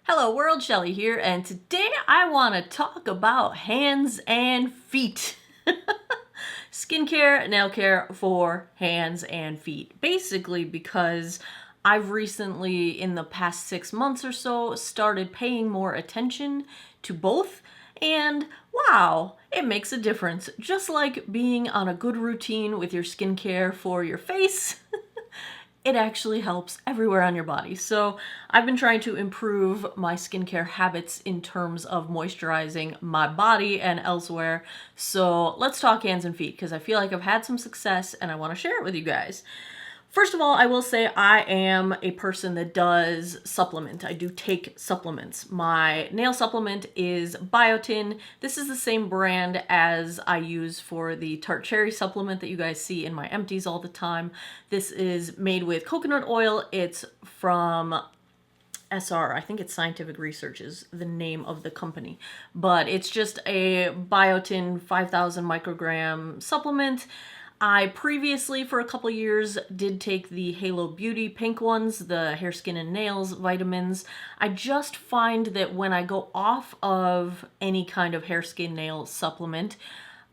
Hello world, Shelly here, and today I want to talk about hands and feet. Skincare, nail care for hands and feet. Basically because I've recently, in the past 6 months or so, started paying more attention to both, and wow, it makes a difference. Just like being on a good routine with your skincare for your face, it actually helps everywhere on your body. So I've been trying to improve my skincare habits in terms of moisturizing my body and elsewhere. So let's talk hands and feet because I feel like I've had some success and I want to share it with you guys. First of all, I will say I am a person that does supplement. I do take supplements. My nail supplement is biotin. This is the same brand as I use for the tart cherry supplement that you guys see in my empties all the time. This is made with coconut oil. It's from SR, I think it's Scientific Research is the name of the company, but it's just a biotin 5,000 microgram supplement. I previously, for a couple years, did take the Halo Beauty pink ones, the hair, skin, and nails vitamins. I just find that when I go off of any kind of hair, skin, nail supplement,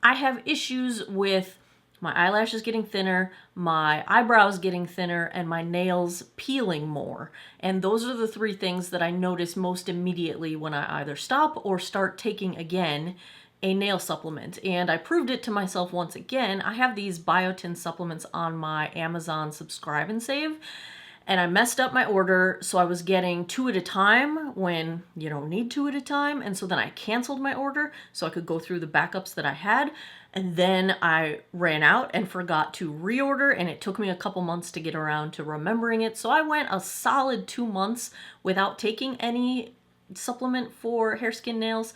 I have issues with my eyelashes getting thinner, my eyebrows getting thinner, and my nails peeling more. And those are the three things that I notice most immediately when I either stop or start taking again a nail supplement. And I proved it to myself once again. I have these biotin supplements on my Amazon subscribe and save, and I messed up my order, so I was getting 2 at a time when you don't need 2 at a time. And so then I canceled my order so I could go through the backups that I had. And then I ran out and forgot to reorder, and it took me a couple months to get around to remembering it. So I went a solid 2 months without taking any supplement for hair, skin, nails,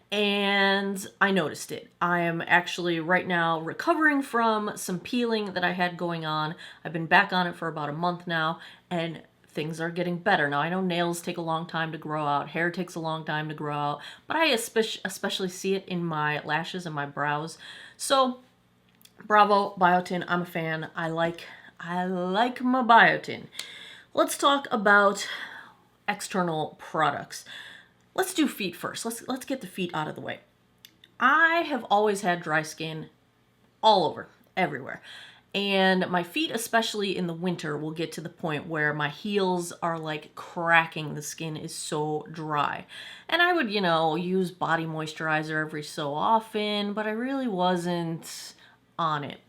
and I noticed it. I am actually right now recovering from some peeling that I had going on. I've been back on it for about a month now, and things are getting better. Now, I know nails take a long time to grow out, hair takes a long time to grow out, but I especially see it in my lashes and my brows. So, bravo, biotin, I'm a fan. I like my biotin. Let's talk about external products. Let's do feet first. Let's get the feet out of the way. I have always had dry skin all over, everywhere. And my feet, especially in the winter, will get to the point where my heels are like cracking. The skin is so dry. And I would, use body moisturizer every so often, but I really wasn't on it.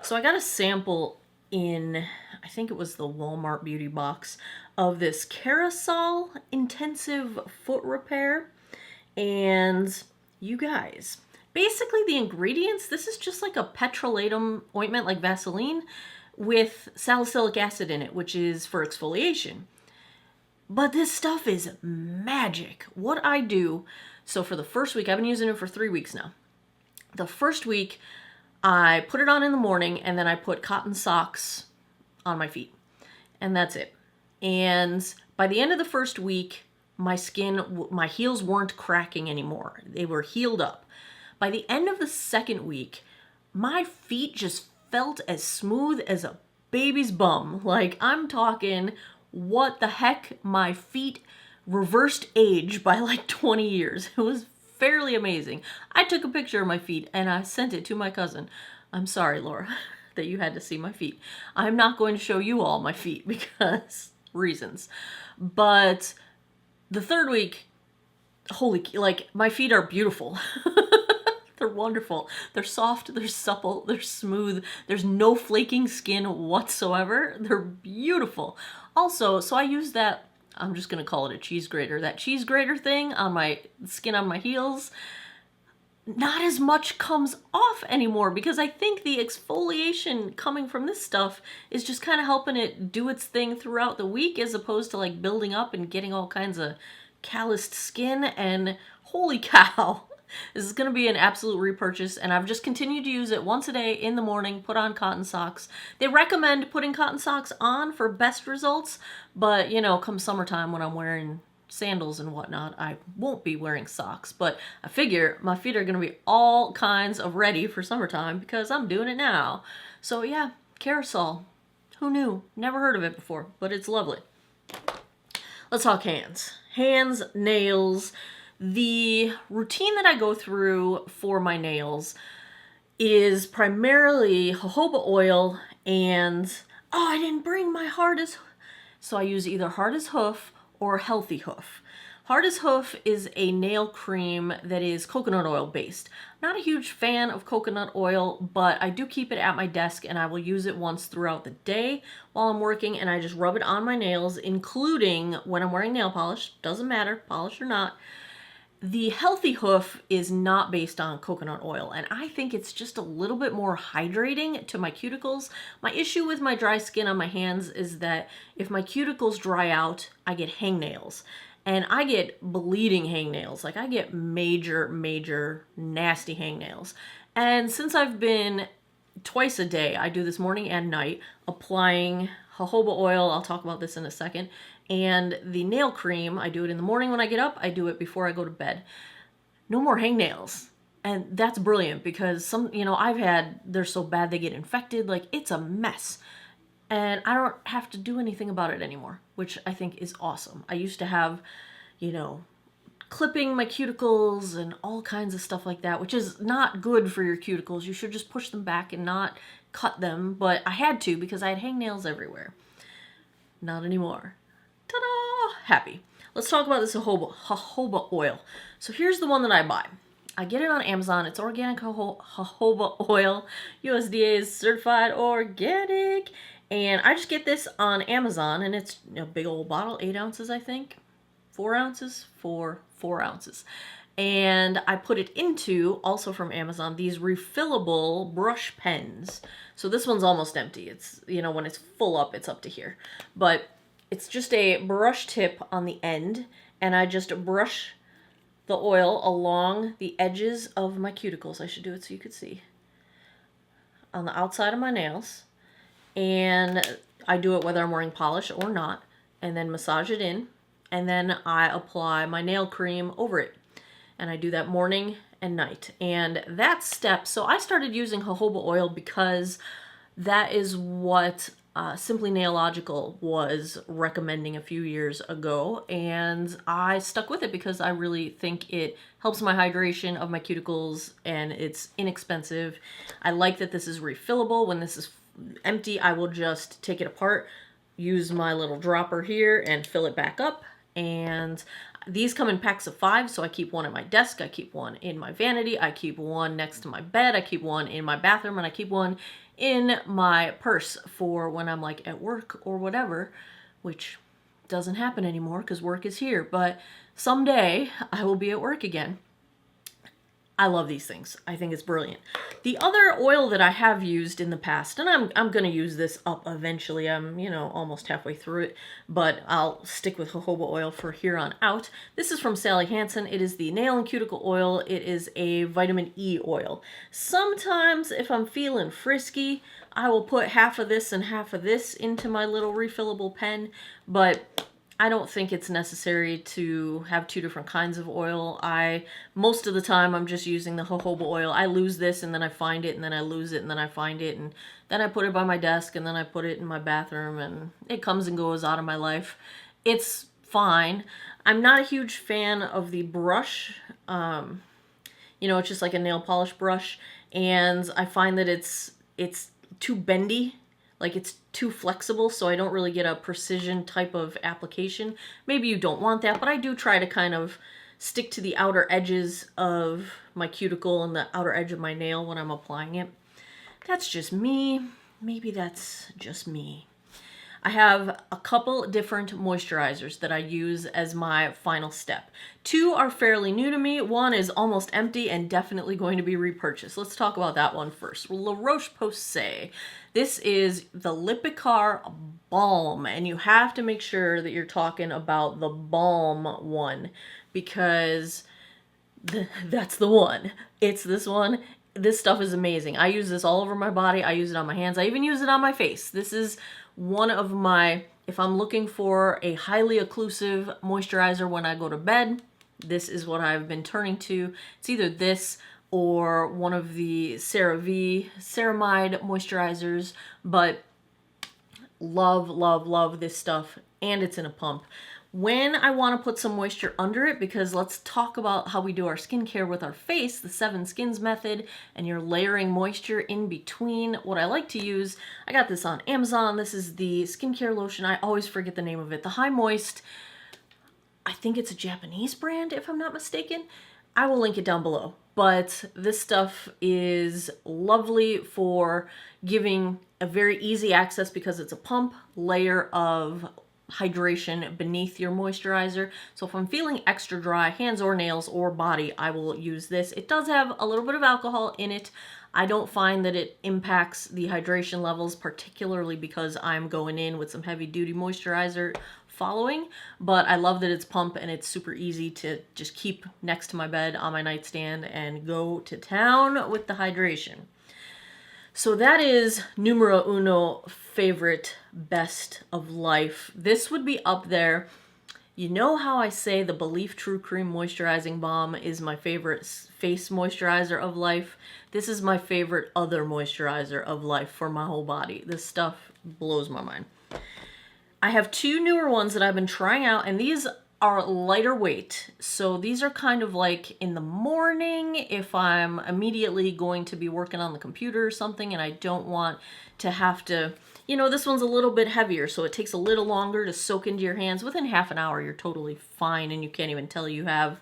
So I got a sample in, I think it was the Walmart beauty box, of this Carousel Intensive Foot Repair. And you guys, basically the ingredients, this is just like a petrolatum ointment like Vaseline with salicylic acid in it, which is for exfoliation. But this stuff is magic. What I do, so for the first week, I've been using it for 3 weeks now. The first week, I put it on in the morning, and then I put cotton socks on my feet. And that's it. And by the end of the first week, my heels weren't cracking anymore. They were healed up. By the end of the second week, my feet just felt as smooth as a baby's bum. Like, I'm talking, what the heck? My feet reversed age by like 20 years. It was fairly amazing. I took a picture of my feet and I sent it to my cousin. I'm sorry, Laura, that you had to see my feet. I'm not going to show you all my feet because reasons. But the third week, my feet are beautiful. They're wonderful. They're soft, they're supple, they're smooth. There's no flaking skin whatsoever. They're beautiful. Also, so I use that, I'm just going to call it a cheese grater, that cheese grater thing on my skin on my heels. Not as much comes off anymore because I think the exfoliation coming from this stuff is just kind of helping it do its thing throughout the week as opposed to like building up and getting all kinds of calloused skin. And holy cow, this is going to be an absolute repurchase, and I've just continued to use it once a day in the morning, put on cotton socks. They recommend putting cotton socks on for best results, but come summertime when I'm wearing sandals and whatnot, I won't be wearing socks. But I figure my feet are going to be all kinds of ready for summertime because I'm doing it now. So yeah, Carousel. Who knew? Never heard of it before, but it's lovely. Let's talk hands. hands, nails. The routine that I go through for my nails is primarily jojoba oil and, oh, I didn't bring my hardest, so I use either hard as hoof or healthy hoof. Hard as hoof is a nail cream that is coconut oil based. Not a huge fan of coconut oil, but I do keep it at my desk and I will use it once throughout the day while I'm working, and I just rub it on my nails, including when I'm wearing nail polish. Doesn't matter, polish or not. The healthy hoof is not based on coconut oil, and I think it's just a little bit more hydrating to my cuticles. My issue with my dry skin on my hands is that if my cuticles dry out, I get hangnails. And I get bleeding hangnails. Like, I get major, major nasty hangnails. And since I've been twice a day, I do this morning and night, applying jojoba oil, I'll talk about this in a second, and the nail cream, I do it in the morning when I get up, I do it before I go to bed. No more hangnails. And that's brilliant because they're so bad they get infected, like it's a mess. And I don't have to do anything about it anymore, which I think is awesome. I used to have, clipping my cuticles and all kinds of stuff like that, which is not good for your cuticles. You should just push them back and not cut them, but I had to because I had hangnails everywhere. Not anymore. Ta-da! Happy. Let's talk about this jojoba oil. So here's the one that I buy. I get it on Amazon. It's organic jojoba oil. USDA is certified organic. And I just get this on Amazon, and it's a big old bottle, 8 ounces, I think. 4 ounces for 4 ounces. And I put it into, also from Amazon, these refillable brush pens. So this one's almost empty. It's, when it's full up, it's up to here. But it's just a brush tip on the end, and I just brush the oil along the edges of my cuticles. I should do it so you could see. On the outside of my nails. And I do it whether I'm wearing polish or not, and then massage it in, and then I apply my nail cream over it. And I do that morning and night. And that step, so I started using jojoba oil because that is what Simply Nailogical was recommending a few years ago, and I stuck with it because I really think it helps my hydration of my cuticles, and it's inexpensive. I like that this is refillable. When this is empty, I will just take it apart, use my little dropper here, and fill it back up. And these come in packs of 5, so I keep one at my desk, I keep one in my vanity, I keep one next to my bed, I keep one in my bathroom, and I keep one in my purse for when I'm like at work or whatever, which doesn't happen anymore because work is here, but someday I will be at work again. I love these things. I think it's brilliant. The other oil that I have used in the past, and I'm going to use this up eventually. I'm, almost halfway through it, but I'll stick with jojoba oil for here on out. This is from Shelly Hokanson. It is the nail and cuticle oil. It is a vitamin E oil. Sometimes if I'm feeling frisky, I will put half of this and half of this into my little refillable pen, but I don't think it's necessary to have 2 different kinds of oil. Most of the time, I'm just using the jojoba oil. I lose this, and then I find it, and then I lose it, and then I find it, and then I put it by my desk, and then I put it in my bathroom, and it comes and goes out of my life. It's fine. I'm not a huge fan of the brush. It's just like a nail polish brush, and I find that it's too bendy. Like, it's too flexible, so I don't really get a precision type of application. Maybe you don't want that, but I do try to kind of stick to the outer edges of my cuticle and the outer edge of my nail when I'm applying it. That's just me. Maybe that's just me. I have a couple different moisturizers that I use as my final step. 2 are fairly new to me. 1 is almost empty and definitely going to be repurchased. Let's talk about that one first. La Roche-Posay. This is the Lipicar Balm, and you have to make sure that you're talking about the balm one because that's the one. It's this one. This stuff is amazing. I use this all over my body. I use it on my hands. I even use it on my face. This is one of my, if I'm looking for a highly occlusive moisturizer when I go to bed, this is what I've been turning to. It's either this or one of the CeraVe ceramide moisturizers, but love, love, love this stuff, and it's in a pump. When I want to put some moisture under it, because let's talk about how we do our skincare with our face, the 7 skins method, and you're layering moisture in between. What I like to use, I got this on Amazon. This is the skincare lotion. I always forget the name of it. The High Moist, I think it's a Japanese brand if I'm not mistaken. I will link it down below. But this stuff is lovely for giving a very easy access because it's a pump layer of hydration beneath your moisturizer. So if I'm feeling extra dry, hands or nails or body, I will use this. It does have a little bit of alcohol in it. I don't find that it impacts the hydration levels, particularly because I'm going in with some heavy duty moisturizer following, but I love that it's pump and it's super easy to just keep next to my bed on my nightstand and go to town with the hydration. So that is numero uno favorite best of life. This would be up there. You know how I say the Belief True Cream Moisturizing Balm is my favorite face moisturizer of life? This is my favorite other moisturizer of life for my whole body. This stuff blows my mind. I have 2 newer ones that I've been trying out, and these are lighter weight. So these are kind of like in the morning if I'm immediately going to be working on the computer or something and I don't want to have to, you know, this one's a little bit heavier, so it takes a little longer to soak into your hands. Within half an hour, you're totally fine and you can't even tell you have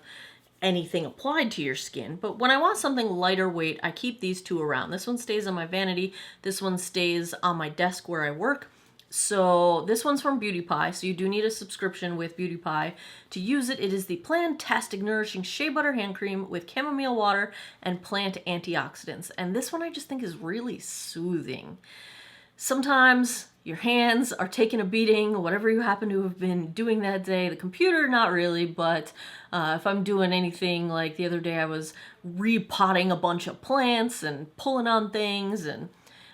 anything applied to your skin. But when I want something lighter weight, I keep these 2 around. This one stays on my vanity. This one stays on my desk where I work. So this one's from Beauty Pie, so you do need a subscription with Beauty Pie to use it. It is the Plantastic Nourishing Shea Butter Hand Cream with chamomile water and plant antioxidants. And this one I just think is really soothing. Sometimes your hands are taking a beating, whatever you happen to have been doing that day. The computer, not really, but if I'm doing anything, like the other day I was repotting a bunch of plants and pulling on things, and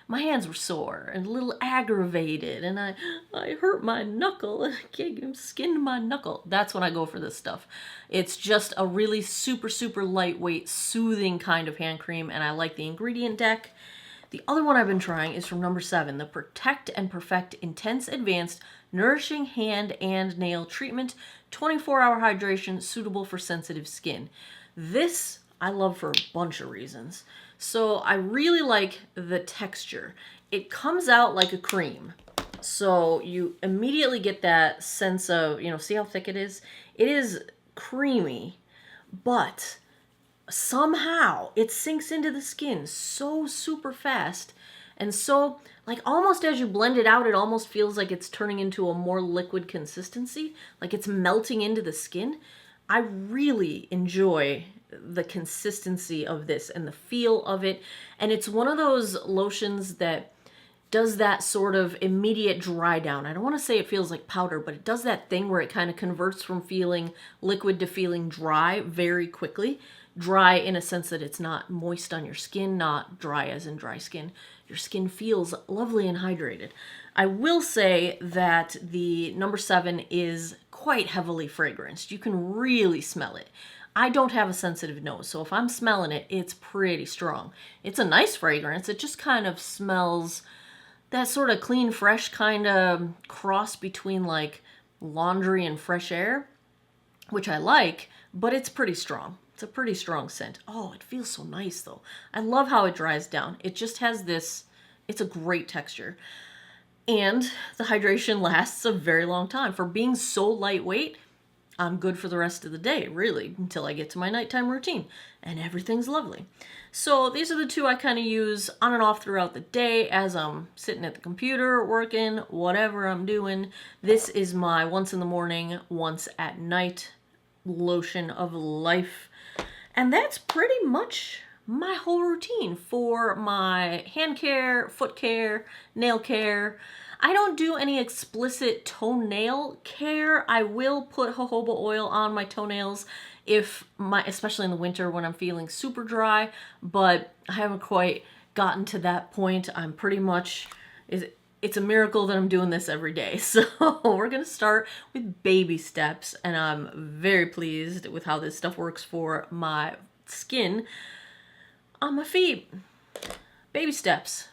my hands were sore and a little aggravated, and I hurt my knuckle, and I can't get skinned my knuckle. That's when I go for this stuff. It's just a really super, super lightweight, soothing kind of hand cream, and I like the ingredient deck. The other one I've been trying is from number 7, the Protect and Perfect Intense Advanced Nourishing Hand and Nail Treatment, 24-hour hydration, suitable for sensitive skin. This I love for a bunch of reasons. So I really like the texture. It comes out like a cream. So you immediately get that sense of, you know, see how thick it is? It is creamy, but somehow it sinks into the skin so super fast. And so, like, almost as you blend it out, it almost feels like it's turning into a more liquid consistency, like it's melting into the skin. I really enjoy the consistency of this and the feel of it. And it's one of those lotions that does that sort of immediate dry down. I don't want to say it feels like powder, but it does that thing where it kind of converts from feeling liquid to feeling dry very quickly. Dry in a sense that it's not moist on your skin, not dry as in dry skin. Your skin feels lovely and hydrated. I will say that the number 7 is quite heavily fragranced. You can really smell it. I don't have a sensitive nose, so if I'm smelling it, it's pretty strong. It's a nice fragrance. It just kind of smells that sort of clean, fresh kind of cross between like laundry and fresh air, which I like, but it's pretty strong. It's a pretty strong scent. Oh, it feels so nice though. I love how it dries down. It just has this, it's a great texture. And the hydration lasts a very long time. For being so lightweight, I'm good for the rest of the day, really, until I get to my nighttime routine, and everything's lovely. So these are the 2 I kind of use on and off throughout the day as I'm sitting at the computer, working, whatever I'm doing. This is my once in the morning, once at night lotion of life. And that's pretty much my whole routine for my hand care, foot care, nail care. I don't do any explicit toenail care. I will put jojoba oil on my toenails especially in the winter when I'm feeling super dry, but I haven't quite gotten to that point. I'm pretty much, it's a miracle that I'm doing this every day. So we're going to start with baby steps, and I'm very pleased with how this stuff works for my skin on my feet. Baby steps.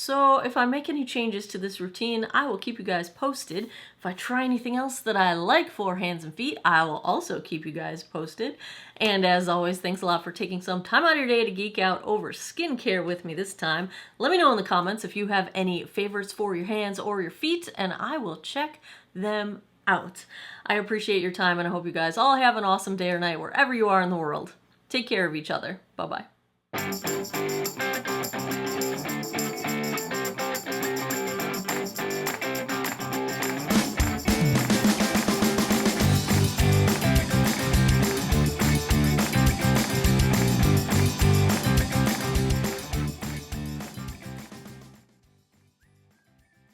So if I make any changes to this routine, I will keep you guys posted. If I try anything else that I like for hands and feet, I will also keep you guys posted. And as always, thanks a lot for taking some time out of your day to geek out over skincare with me this time. Let me know in the comments if you have any favorites for your hands or your feet, and I will check them out. I appreciate your time, and I hope you guys all have an awesome day or night wherever you are in the world. Take care of each other. Bye-bye.